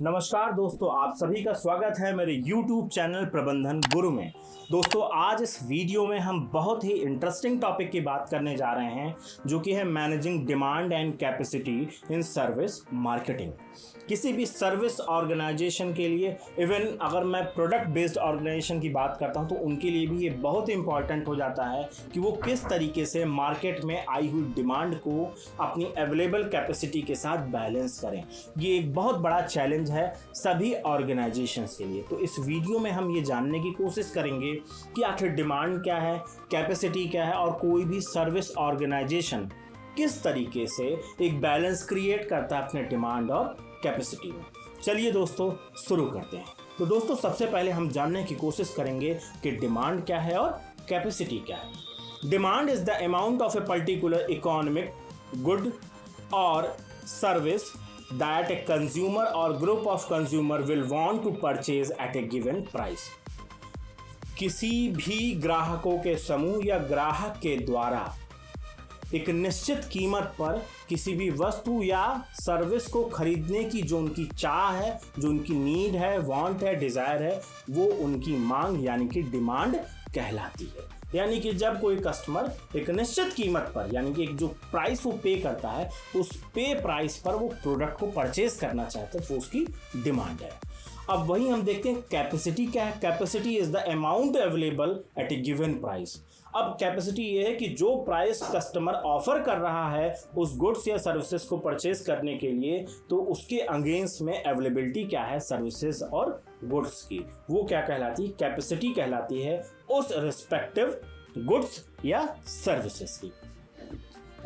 नमस्कार दोस्तों, आप सभी का स्वागत है मेरे YouTube चैनल प्रबंधन गुरु में। दोस्तों, आज इस वीडियो में हम बहुत ही इंटरेस्टिंग टॉपिक की बात करने जा रहे हैं, जो कि है managing demand and capacity in service marketing. किसी भी सर्विस ऑर्गेनाइजेशन के लिए, इवन अगर मैं प्रोडक्ट बेस्ड ऑर्गेनाइजेशन की बात करता हूं तो उनके लिए भी ये बहुत इंपॉर्टेंट हो जाता है कि वो किस तरीके से मार्केट में आई हुई डिमांड को अपनी अवेलेबल कैपेसिटी के साथ बैलेंस करें। ये एक बहुत बड़ा चैलेंज है सभी ऑर्गेनाइजेशंस के लिए। तो इस वीडियो में हम ये जानने की कोशिश करेंगे कि आखिर डिमांड क्या है, कैपेसिटी क्या है, और कोई भी सर्विस ऑर्गेनाइजेशन किस तरीके से एक बैलेंस क्रिएट करता है अपने डिमांड और कैपेसिटी में। चलिए दोस्तों, शुरू करते हैं। तो दोस्तों, सबसे पहले हम जानने की कोशिश करेंगे कि डिमांड क्या है और कैपेसिटी क्या है। Demand is the amount of a particular economic good और service that a consumer or group of consumer will want to purchase at a given price। किसी भी ग्राहकों के समूह या ग्राहक के द्वारा एक निश्चित कीमत पर किसी भी वस्तु या सर्विस को खरीदने की जो उनकी चाह है, जो उनकी नीड है, वांट है, डिजायर है, वो उनकी मांग यानी कि डिमांड कहलाती है। यानी कि जब कोई कस्टमर एक निश्चित कीमत पर, यानी कि एक जो प्राइस वो पे करता है, उस पे प्राइस पर वो प्रोडक्ट को परचेज करना चाहता है, तो उसकी डिमांड है। अब वही हम देखते हैं कैपेसिटी क्या है। Capacity is the amount available at A given price. अब कैपेसिटी ये है कि जो प्राइस कस्टमर ऑफर कर रहा है उस गुड्स या सर्विसेज को परचेज करने के लिए, तो उसके अगेंस्ट में अवेलेबिलिटी क्या है सर्विसेज और गुड्स की, वो क्या कहलाती है, कैपेसिटी कहलाती है उस रिस्पेक्टिव गुड्स या सर्विसेज की।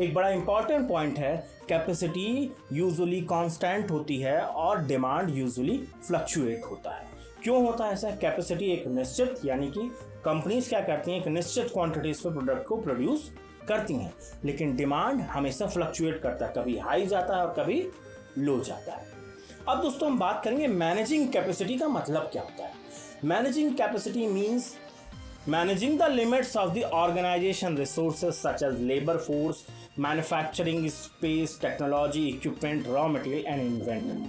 एक बड़ा इंपॉर्टेंट पॉइंट है, कैपेसिटी यूजुअली कांस्टेंट होती है और डिमांड यूजुअली फ्लक्चुएट होता है। क्यों होता है ऐसा? कैपेसिटी एक निश्चित, यानी कि कंपनीज क्या करती हैं, एक निश्चित क्वांटिटीज पे प्रोडक्ट को प्रोड्यूस करती हैं, लेकिन डिमांड हमेशा फ्लक्चुएट करता है, कभी हाई जाता है और कभी लो जाता है। अब दोस्तों, हम बात करेंगे मैनेजिंग कैपेसिटी का मतलब क्या होता है। Managing capacity means managing the limits of the organization resources such as labor force, manufacturing space, technology, equipment, raw material and inventory।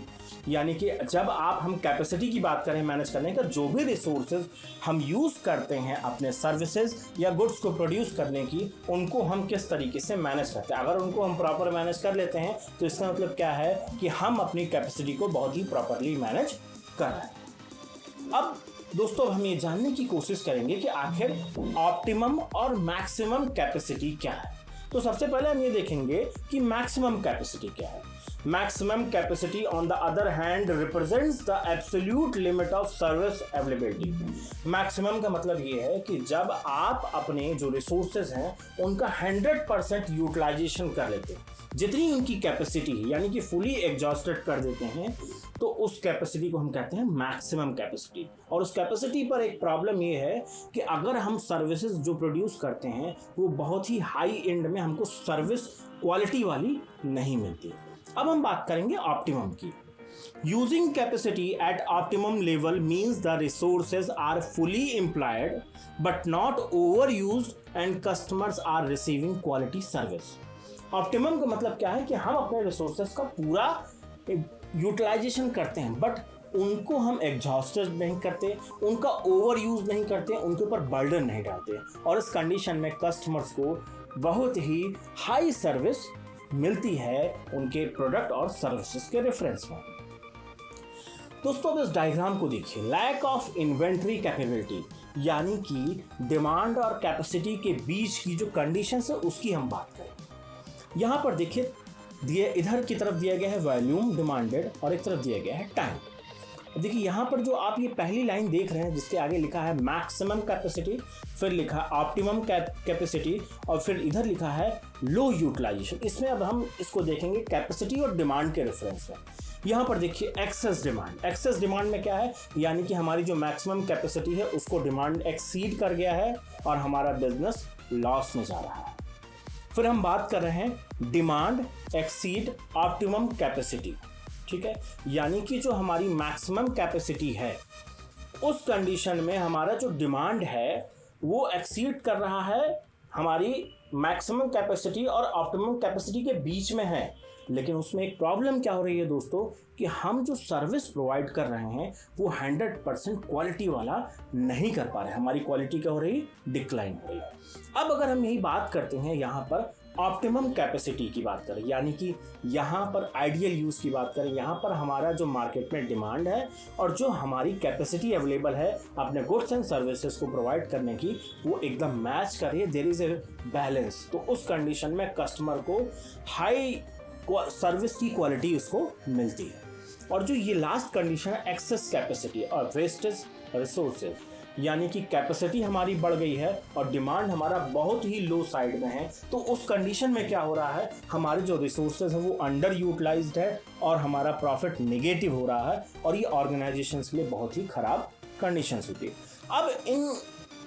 यानी कि जब हम कैपेसिटी की बात करें मैनेज करने का, जो भी रिसोर्सेज हम यूज़ करते हैं अपने सर्विसेज या गुड्स को प्रोड्यूस करने की, उनको हम किस तरीके से मैनेज करते हैं। अगर उनको हम प्रॉपर मैनेज कर लेते हैं तो इसका मतलब क्या है कि हम अपनी कैपेसिटी को बहुत ही प्रॉपरली मैनेज कर रहे हैं। अब दोस्तों, हम ये जानने की कोशिश करेंगे कि आखिर ऑप्टिमम और मैक्सिमम कैपेसिटी क्या है। तो सबसे पहले हम ये देखेंगे कि मैक्सिमम कैपेसिटी क्या है। Maximum capacity on the other hand represents the absolute limit of service availability. Maximum का मतलब ये है कि जब आप अपने जो रिसोर्सेज हैं उनका 100% यूटिलाइजेशन कर लेते हैं, जितनी उनकी कैपेसिटी है, यानी कि फुली एग्जॉस्टेड कर देते हैं, तो उस कैपेसिटी को हम कहते हैं मैक्सिमम कैपेसिटी। और उस कैपेसिटी पर एक प्रॉब्लम ये है कि अगर हम सर्विसेज जो प्रोड्यूस करते हैं वो बहुत ही हाई एंड में हमको सर्विस क्वालिटी वाली नहीं मिलती। अब हम बात करेंगे ऑप्टिमम की। Using capacity at optimum level means the resources are fully employed but not overused and customers are receiving quality service. Optimum का मतलब क्या है कि हम अपने रिसोर्सेज का पूरा यूटिलाइजेशन करते हैं, बट उनको हम एग्जॉस्टेड नहीं करते, उनका ओवर यूज नहीं करते, उनके ऊपर बर्डन नहीं डालते, और इस कंडीशन में कस्टमर्स को बहुत ही हाई सर्विस मिलती है उनके प्रोडक्ट और सर्विसेज के रेफरेंस में। दोस्तों, अब इस डायग्राम को देखिए। लैक ऑफ इन्वेंट्री कैपेबिलिटी, यानी कि डिमांड और कैपेसिटी के बीच की जो कंडीशन है उसकी हम बात करें। यहाँ पर देखिए, इधर की तरफ दिया गया है वॉल्यूम डिमांडेड और एक तरफ दिया गया है टाइम। देखिए यहाँ पर जो आप ये पहली लाइन देख रहे हैं जिसके आगे लिखा है मैक्सिमम कैपेसिटी, फिर लिखा है ऑप्टिमम कैपेसिटी, और फिर इधर लिखा है लो यूटिलाइजेशन। इसमें अब हम इसको देखेंगे कैपेसिटी और डिमांड के रेफरेंस में। यहाँ पर देखिए एक्सेस डिमांड। एक्सेस डिमांड में क्या है, यानी कि हमारी जो मैक्सिमम कैपेसिटी है उसको डिमांड एक्सीड कर गया है और हमारा बिजनेस लॉस में जा रहा है। फिर हम बात कर रहे हैं डिमांड एक्सीड ऑप्टिमम कैपेसिटी, ठीक है, यानी कि जो हमारी मैक्सिमम कैपेसिटी है उस कंडीशन में हमारा जो डिमांड है वो एक्सीड कर रहा है हमारी मैक्सिमम कैपेसिटी और ऑप्टिमम कैपेसिटी के बीच में है, लेकिन उसमें एक प्रॉब्लम क्या हो रही है दोस्तों कि हम जो सर्विस प्रोवाइड कर रहे हैं वो 100% क्वालिटी वाला नहीं कर पा रहे, हमारी क्वालिटी क्या हो रही है, डिक्लाइन हो रही है। अब अगर हम यही बात करते हैं यहाँ पर ऑप्टिमम कैपेसिटी की बात करें, यानी कि यहाँ पर आइडियल यूज़ की बात करें, यहाँ पर हमारा जो मार्केट में डिमांड है और जो हमारी कैपेसिटी अवेलेबल है अपने गुड्स एंड सर्विसेज को प्रोवाइड करने की, वो एकदम मैच कर रही है, देयर इज ए बैलेंस। तो उस कंडीशन में कस्टमर को हाई सर्विस की क्वालिटी उसको मिलती है। और जो ये लास्ट कंडीशन है एक्सेस कैपेसिटी और वेस्टेज रिसोर्सेज, यानी कि कैपेसिटी हमारी बढ़ गई है और डिमांड हमारा बहुत ही लो साइड में है, तो उस कंडीशन में क्या हो रहा है, हमारे जो रिसोर्सेज है वो अंडर यूटिलाइज्ड है और हमारा प्रॉफिट नेगेटिव हो रहा है और ये ऑर्गेनाइजेशंस के लिए बहुत ही खराब कंडीशंस होती है। अब इन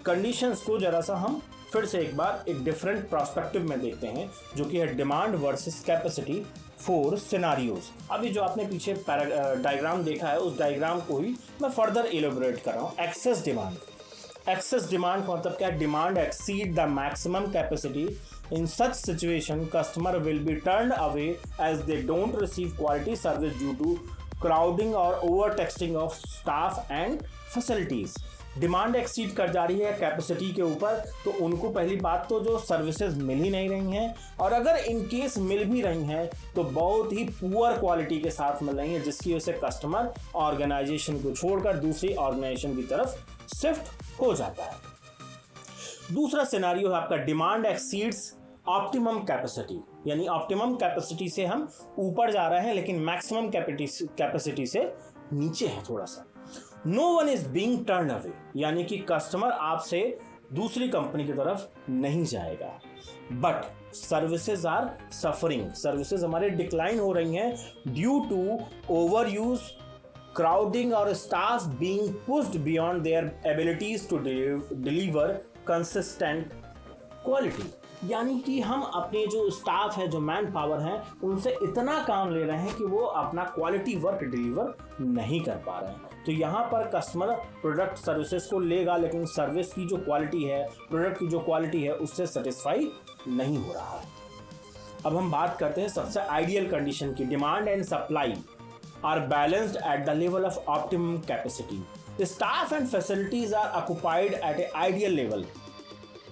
कंडीशंस को जरा सा हम फिर से एक बार एक डिफरेंट पर्सपेक्टिव में देखते हैं, जो कि है demand versus capacity for scenarios. अभी जो आपने पीछे डायग्राम देखा है उस डायग्राम को ही मैं फर्दर एलोबरेट कर रहा हूँ। एक्सेस डिमांड, एक्सेस डिमांड का मतलब क्या है, demand exceed the maximum capacity. In such situation, customer will be turned away as they don't receive quality service due to crowding or overtaxing of staff and facilities. Demand exceed कर जा रही है capacity के ऊपर, तो उनको पहली बात तो जो सर्विसेज मिल ही नहीं रही हैं, और अगर इन केस मिल भी रही हैं तो बहुत ही पुअर क्वालिटी के साथ मिल रही हैं, जिसकी वजह से कस्टमर ऑर्गेनाइजेशन को छोड़कर दूसरी ऑर्गेनाइजेशन की तरफ शिफ्ट हो जाता है। दूसरा सिनेरियो है आपका डिमांड एक्सीड्स ऑप्टिमम कैपेसिटी, यानी ऑप्टिमम कैपेसिटी से हम ऊपर जा रहे हैं लेकिन मैक्सिमम कैपेसिटी से नीचे है थोड़ा सा। No one is being turn away, यानी कि कस्टमर आपसे दूसरी कंपनी की तरफ नहीं जाएगा, but services are suffering, services हमारे डिक्लाइन हो रही हैं due to overuse, crowding और staff being pushed beyond their abilities to deliver consistent quality. यानी कि हम अपने जो स्टाफ है, जो मैन पावर है, उनसे इतना काम ले रहे हैं कि वो अपना क्वालिटी वर्क डिलीवर नहीं कर पा रहे हैं। तो यहाँ पर कस्टमर प्रोडक्ट सर्विसेज को लेगा लेकिन सर्विस की जो क्वालिटी है, प्रोडक्ट की जो क्वालिटी है, उससे सेटिस्फाई नहीं हो रहा है। अब हम बात करते हैं सबसे आइडियल कंडीशन की। Demand and supply are balanced at the level of optimum capacity. Staff and facilities are occupied at a ideal level.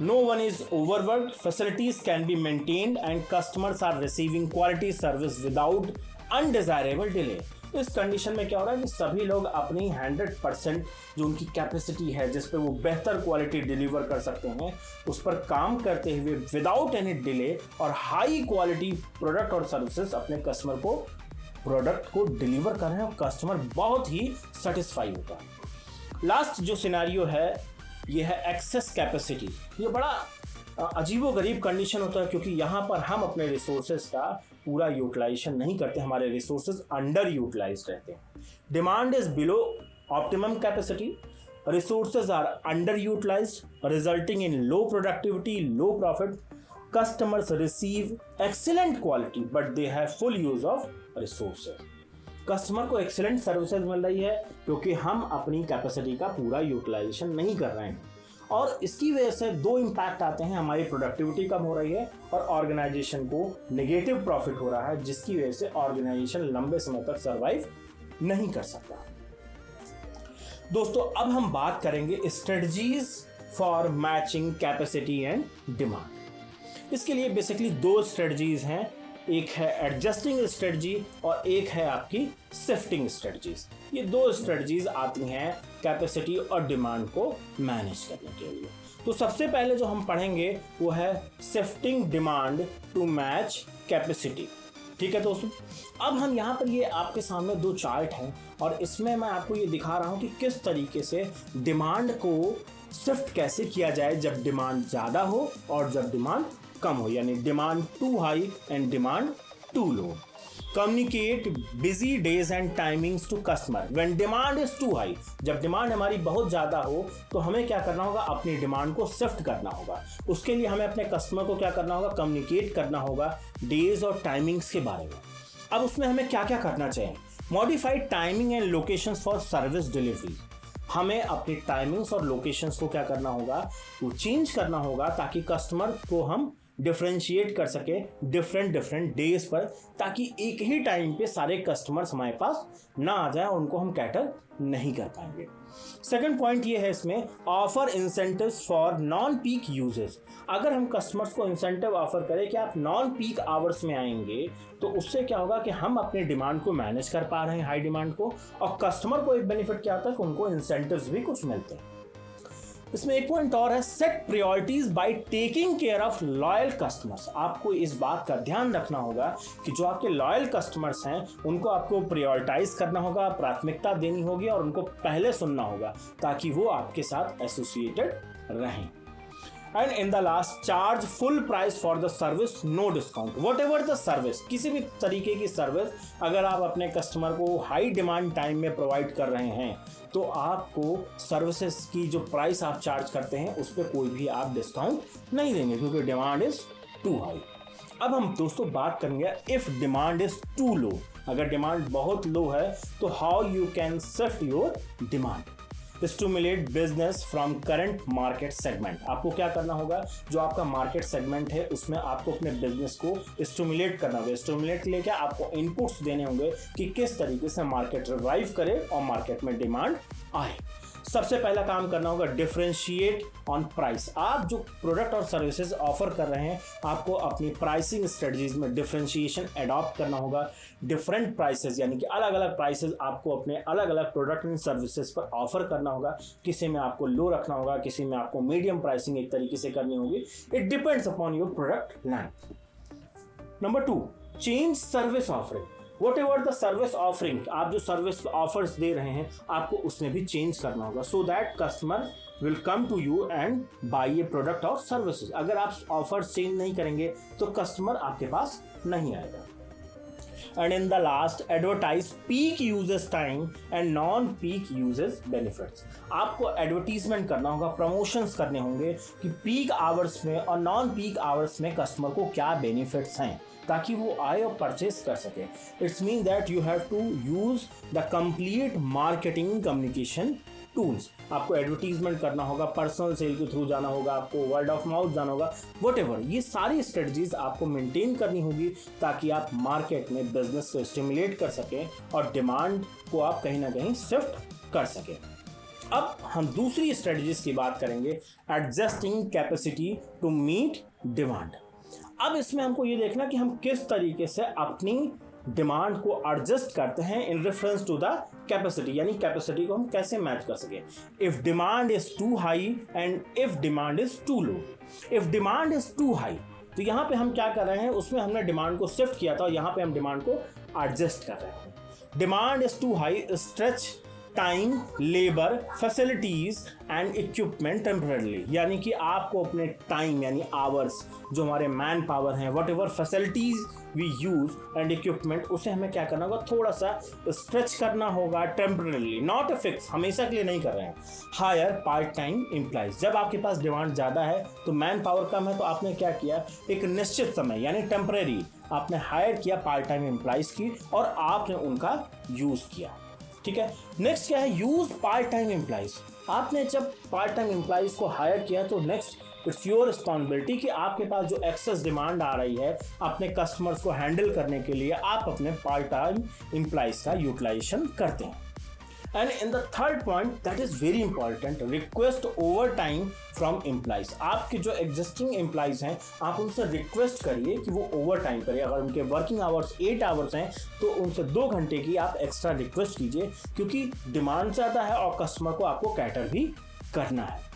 No one is overworked, facilities can be maintained and customers are receiving quality service without undesirable delay। इस condition में क्या हो रहा है कि सभी लोग अपनी 100% जो उनकी कैपेसिटी है, जिस पे वो बेहतर क्वालिटी डिलीवर कर सकते हैं, उस पर काम करते हुए विदाउट एनी डिले और हाई क्वालिटी प्रोडक्ट और सर्विसेज अपने कस्टमर को प्रोडक्ट को डिलीवर कर रहे हैं और कस्टमर बहुत ही सेटिस्फाई होता है। लास्ट जो सिनेरियो है ये है एक्सेस कैपेसिटी। ये बड़ा अजीबोगरीब कंडीशन होता है क्योंकि यहाँ पर हम अपने रिसोर्सेज का पूरा यूटिलाइजेशन नहीं करते, हमारे रिसोर्सेज अंडर यूटिलाइज रहते हैं। Demand is below optimum capacity, resources are underutilised resulting in low productivity, low profit. Customers receive excellent quality but they have full use of resources. Customer को excellent services मिल रही है क्योंकि हम अपनी capacity का पूरा यूटिलाइजेशन नहीं कर रहे हैं, और इसकी वजह से दो इम्पैक्ट आते हैं। हमारी प्रोडक्टिविटी कम हो रही है और ऑर्गेनाइजेशन को नेगेटिव प्रॉफिट हो रहा है, जिसकी वजह से ऑर्गेनाइजेशन लंबे समय तक सर्वाइव नहीं कर सकता। दोस्तों अब हम बात करेंगे strategies for matching capacity and demand. इसके लिए बेसिकली दो स्ट्रेटजीज हैं, एक है एडजस्टिंग स्ट्रेटजी और एक है आपकी शिफ्टिंग स्ट्रेटजीज। ये दो स्ट्रेटजीज आती हैं कैपेसिटी और डिमांड को मैनेज करने के लिए। तो सबसे पहले जो हम पढ़ेंगे वो है shifting demand to match capacity. ठीक है दोस्तों, अब हम यहाँ पर ये आपके सामने दो चार्ट हैं और इसमें मैं आपको ये दिखा रहा हूँ कि किस तरीके से डिमांड को शिफ्ट कैसे किया जाए जब डिमांड ज़्यादा हो और जब डिमांड कम हो, यानी demand too high and demand to low. Communicate busy days and timings to customer when demand is too high. जब डिमांड हमारी बहुत ज़्यादा हो तो हमें क्या करना होगा, अपनी डिमांड को शिफ्ट करना होगा। उसके लिए हमें अपने कस्टमर को क्या करना होगा, कम्युनिकेट करना होगा डेज और टाइमिंग्स के बारे में। अब उसमें हमें क्या क्या करना चाहिए, modified timing and locations for service delivery. हमें अपनी टाइमिंग्स और लोकेशंस को क्या करना होगा, वो चेंज करना होगा ताकि कस्टमर को हम डिफरेंशिएट कर सके डिफरेंट डेज पर, ताकि एक ही टाइम पे सारे कस्टमर्स हमारे पास ना आ जाए, उनको हम कैटर नहीं कर पाएंगे। सेकंड पॉइंट ये है इसमें, offer incentives for non peak uses. अगर हम कस्टमर्स को इंसेंटिव ऑफर करें कि आप नॉन पीक आवर्स में आएंगे, तो उससे क्या होगा कि हम अपने डिमांड को मैनेज कर पा रहे हैं, हाई डिमांड को, और कस्टमर को एक बेनिफिट क्या होता है कि उनको इंसेंटिव्स भी कुछ मिलते हैं। इसमें एक पॉइंट और है, set priorities by taking care of loyal customers. आपको इस बात का ध्यान रखना होगा कि जो आपके लॉयल कस्टमर्स हैं उनको आपको प्रायोरिटाइज करना होगा, प्राथमिकता देनी होगी और उनको पहले सुनना होगा, ताकि वो आपके साथ एसोसिएटेड रहें। And in the last, charge full price for the service, no discount. Whatever the service, किसी भी तरीके की सर्विस अगर आप अपने कस्टमर को हाई डिमांड टाइम में प्रोवाइड कर रहे हैं, तो आपको सर्विसेज की जो प्राइस आप चार्ज करते हैं उस पर कोई भी आप डिस्काउंट नहीं देंगे, क्योंकि डिमांड इज टू हाई। अब हम दोस्तों बात करेंगे, इफ डिमांड इज टू लो, अगर डिमांड बहुत लो है तो how you can shift your demand. Stimulate business from current market segment. आपको क्या करना होगा, जो आपका मार्केट सेगमेंट है उसमें आपको अपने बिजनेस को स्टिमुलेट करना होगा। स्टिमुलेट के लिए क्या, आपको इनपुट्स देने होंगे कि किस तरीके से मार्केट रिवाइव करे और मार्केट में डिमांड आए। सबसे पहला काम करना होगा, डिफरेंशिएट ऑन प्राइस। आप जो प्रोडक्ट और सर्विसेज ऑफर कर रहे हैं, आपको अपनी प्राइसिंग स्ट्रेटजीज में डिफरेंशिएशन अडॉप्ट करना होगा। डिफरेंट प्राइसेस यानी कि अलग अलग प्राइसेस आपको अपने अलग अलग प्रोडक्ट एंड सर्विसेज पर ऑफर करना होगा। किसी में आपको लो रखना होगा, किसी में आपको मीडियम प्राइसिंग एक तरीके से करनी होगी। It depends upon your product line. Number 2, change service offering. What ever the service offering, आप जो सर्विस ऑफर्स दे रहे हैं आपको उसमें भी चेंज करना होगा, so that customer will come to you and buy a product और सर्विसेज। अगर आप ऑफर्स चेंज नहीं करेंगे तो कस्टमर आपके पास नहीं आएगा। And in the last, advertise peak uses time and non peak uses benefits. आपको एडवर्टीजमेंट करना होगा, प्रमोशंस करने होंगे कि पीक आवर्स में और नॉन पीक आवर्स में कस्टमर को क्या बेनिफिट्स हैं, ताकि वो आए और परचेस कर सके। It's mean that you have to use the complete marketing communication tools. आपको एडवर्टीजमेंट करना होगा, पर्सनल सेल के थ्रू जाना होगा, आपको वर्ड ऑफ माउथ जाना होगा, व्हाटएवर। ये सारी स्ट्रेटजीज आपको मेंटेन करनी होगी, ताकि आप मार्केट में बिजनेस को स्टिमुलेट कर सकें और डिमांड को आप कहीं ना कहीं शिफ्ट कर सकें। अब हम दूसरी स्ट्रेटजीज की बात करेंगे, adjusting capacity to meet demand. अब इसमें हमको ये देखना कि हम किस तरीके से अपनी डिमांड को एडजस्ट करते हैं in reference to the capacity, यानी कैपेसिटी को हम कैसे मैच कर सके। If demand is too high and if demand is too low. If demand is too high, तो यहाँ पे हम क्या कर रहे हैं, उसमें हमने डिमांड को शिफ्ट किया था और यहाँ पे हम डिमांड को एडजस्ट कर रहे हैं। Demand is too high, stretch time, labour, facilities and equipment temporary. यानी कि आपको अपने टाइम यानी आवर्स, जो हमारे मैन पावर हैं, whatever facilities we use and equipment, उसे हमें क्या करना होगा, थोड़ा सा स्ट्रेच करना होगा टेम्पररी, नॉट अ फिक्स, हमेशा के लिए नहीं कर रहे हैं। Hire part time employees. जब आपके पास डिमांड ज़्यादा है तो मैन पावर कम है, तो आपने क्या किया, एक निश्चित समय यानी टेम्पररी आपने हायर किया पार्ट टाइम एम्प्लॉइज की और आपने उनका यूज़ किया। ठीक है। नेक्स्ट क्या है, यूज पार्ट टाइम एम्प्लॉइज। आपने जब पार्ट टाइम एम्प्लॉइज को हायर किया तो नेक्स्ट इट्स योर रिस्पॉन्सिबिलिटी कि आपके पास जो एक्सेस डिमांड आ रही है अपने कस्टमर्स को हैंडल करने के लिए आप अपने पार्ट टाइम एम्प्लॉइज का यूटिलाइजेशन करते हैं। And in the third point that is very important, request over time from employees. आपके जो एग्जिस्टिंग एम्प्लॉइज हैं आप उनसे रिक्वेस्ट करिए कि वो ओवर टाइम करिए। अगर उनके वर्किंग आवर्स 8 आवर्स हैं तो उनसे 2 घंटे की आप एक्स्ट्रा रिक्वेस्ट कीजिए, क्योंकि डिमांड ज़्यादा है और कस्टमर को आपको कैटर भी करना है।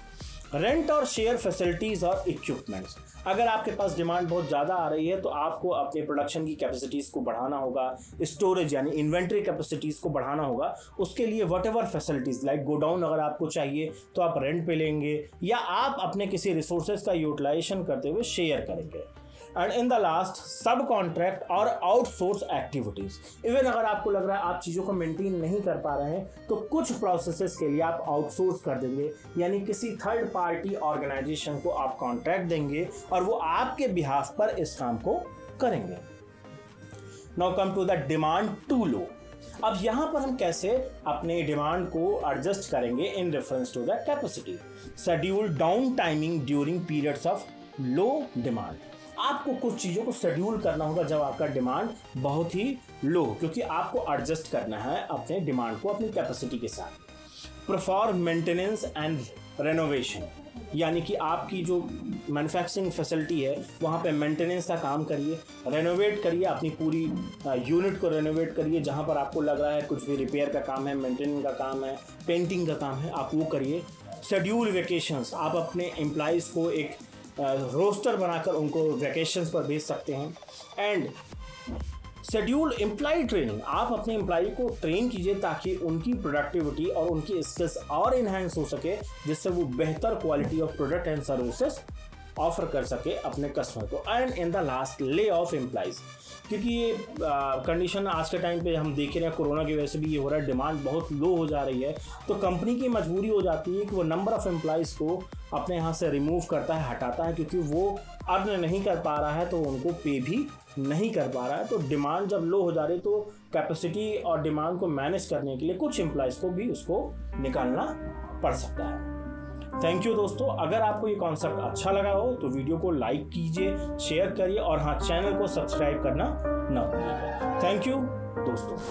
रेंट और शेयर फैसिलिटीज़ और इक्विपमेंट्स। अगर आपके पास डिमांड बहुत ज़्यादा आ रही है तो आपको अपने प्रोडक्शन की कैपेसिटीज़ को बढ़ाना होगा, स्टोरेज यानी इन्वेंट्री कैपेसिटीज़ को बढ़ाना होगा। उसके लिए what ever facilities like godown अगर आपको चाहिए तो आप रेंट पे लेंगे या आप अपने किसी रिसोर्सेज का यूटिलाइजेशन करते हुए शेयर करेंगे। एंड इन द लास्ट, सब कॉन्ट्रैक्ट और आउटसोर्स एक्टिविटीज़। इवन अगर आपको लग रहा है आप चीज़ों को मेंटेन नहीं कर पा रहे हैं तो कुछ प्रोसेसेस के लिए आप आउटसोर्स कर देंगे, यानी किसी थर्ड पार्टी ऑर्गेनाइजेशन को आप कॉन्ट्रैक्ट देंगे और वो आपके बिहाफ पर इस काम को करेंगे। Now come to the demand to low. अब यहाँ पर हम कैसे अपने डिमांड को एडजस्ट करेंगे in reference to the capacity. Schedule down timing during periods of low demand. आपको कुछ चीज़ों को शेड्यूल करना होगा जब आपका डिमांड बहुत ही लो हो, क्योंकि आपको एडजस्ट करना है अपने डिमांड को अपनी कैपेसिटी के साथ। परफॉर्म मेंटेनेंस एंड रेनोवेशन, यानी कि आपकी जो मैन्युफैक्चरिंग फैसिलिटी है वहाँ पे मेंटेनेंस का काम करिए, रेनोवेट करिए, अपनी पूरी यूनिट को रेनोवेट करिए। जहाँ पर आपको लग रहा है कुछ भी रिपेयर का काम है, मेंटेनेंस का काम है, पेंटिंग का काम है, आप वो करिए। शेड्यूल वेकेशंस, आप अपने एम्प्लॉइज़ को एक रोस्टर बनाकर उनको वेकेशंस पर भेज सकते हैं। एंड शेड्यूल एम्प्लॉय ट्रेनिंग, आप अपने एम्प्लॉय को ट्रेन कीजिए ताकि उनकी प्रोडक्टिविटी और उनकी स्किल्स और इन्हांस हो सके, जिससे वो बेहतर quality of product and services offer कर सके अपने कस्टमर को। And in the last, lay off employees, क्योंकि ये कंडीशन आज के टाइम पे हम देख रहे हैं, कोरोना की वजह से भी ये हो रहा है, डिमांड बहुत लो हो जा रही है, तो कंपनी की मजबूरी हो जाती है कि वो नंबर ऑफ़ एम्प्लॉइज़ को अपने यहाँ से रिमूव करता है, हटाता है, क्योंकि वो अर्न नहीं कर पा रहा है तो उनको पे भी नहीं कर पा रहा है। तो डिमांड जब लो हो जा रही है तो कैपेसिटी और डिमांड को मैनेज करने के लिए कुछ एम्प्लॉइज़ को भी उसको निकालना पड़ सकता है। थैंक यू दोस्तों, अगर आपको ये कॉन्सेप्ट अच्छा लगा हो तो वीडियो को लाइक कीजिए, शेयर करिए और हाँ, चैनल को सब्सक्राइब करना ना भूलिएगा। थैंक यू दोस्तों।